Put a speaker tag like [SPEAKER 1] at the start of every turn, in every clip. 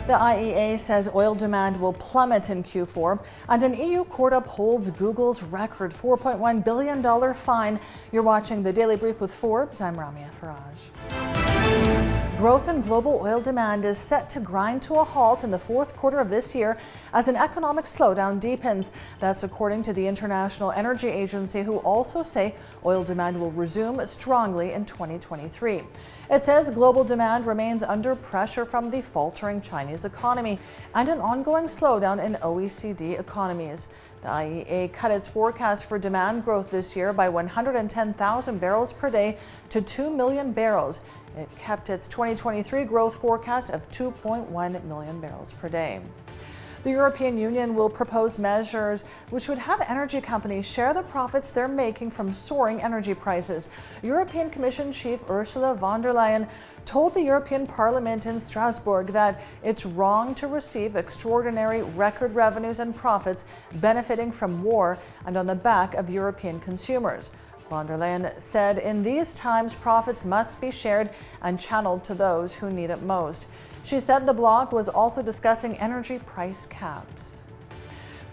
[SPEAKER 1] The IEA says oil demand will plummet in Q4, and an EU court upholds Google's record $4.1 billion fine. You're watching the Daily Brief with Forbes. I'm Ramia Faraj. Growth in global oil demand is set to grind to a halt in the fourth quarter of this year as an economic slowdown deepens. That's according to the International Energy Agency, who also say oil demand will resume strongly in 2023. It says global demand remains under pressure from the faltering Chinese economy and an ongoing slowdown in OECD economies. The IEA cut its forecast for demand growth this year by 110,000 barrels per day to 2 million barrels. It kept its 2023 growth forecast of 2.1 million barrels per day. The European Union will propose measures which would have energy companies share the profits they're making from soaring energy prices. European Commission Chief Ursula von der Leyen told the European Parliament in Strasbourg that it's wrong to receive extraordinary record revenues and profits benefiting from war and on the back of European consumers. Von der Leyen said in these times profits must be shared and channeled to those who need it most. She said the bloc was also discussing energy price caps.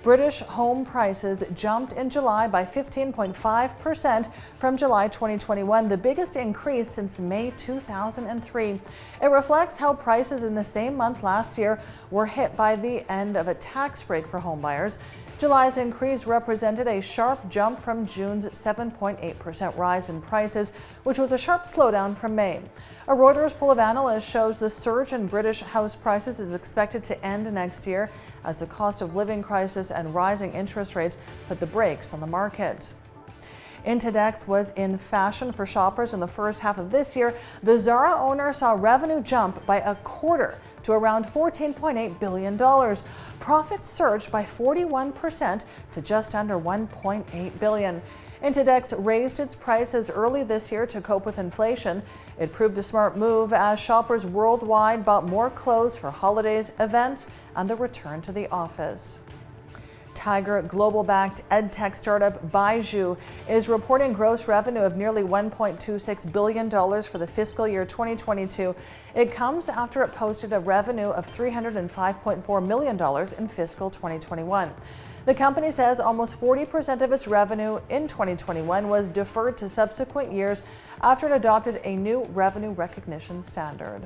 [SPEAKER 1] British home prices jumped in July by 15.5% from July 2021, the biggest increase since May 2003. It reflects how prices in the same month last year were hit by the end of a tax break for homebuyers. July's increase represented a sharp jump from June's 7.8% rise in prices, which was a sharp slowdown from May. A Reuters poll of analysts shows the surge in British house prices is expected to end next year as the cost of living crisis and rising interest rates put the brakes on the market. Intedex was in fashion for shoppers in the first half of this year. The Zara owner saw revenue jump by a quarter to around $14.8 billion. Profits surged by 41% to just under $1.8 billion. Intedex raised its prices early this year to cope with inflation. It proved a smart move as shoppers worldwide bought more clothes for holidays, events, and the return to the office. Tiger global-backed edtech startup Baidu is reporting gross revenue of nearly $1.26 billion for the fiscal year 2022. It comes after it posted a revenue of $305.4 million in fiscal 2021. The company says almost 40% of its revenue in 2021 was deferred to subsequent years after it adopted a new revenue recognition standard.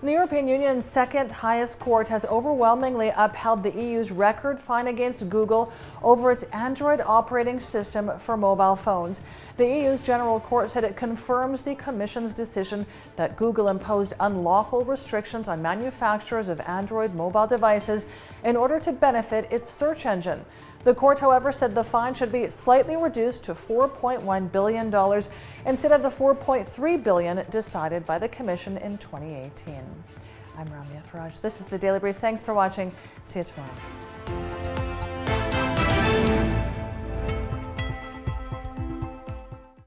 [SPEAKER 1] The European Union's second highest court has overwhelmingly upheld the EU's record fine against Google over its Android operating system for mobile phones. The EU's General Court said it confirms the Commission's decision that Google imposed unlawful restrictions on manufacturers of Android mobile devices in order to benefit its search engine. The court, however, said the fine should be slightly reduced to $4.1 billion instead of the $4.3 billion decided by the Commission in 2018. I'm Ramia Faraj. This is the Daily Brief. Thanks for watching. See you tomorrow.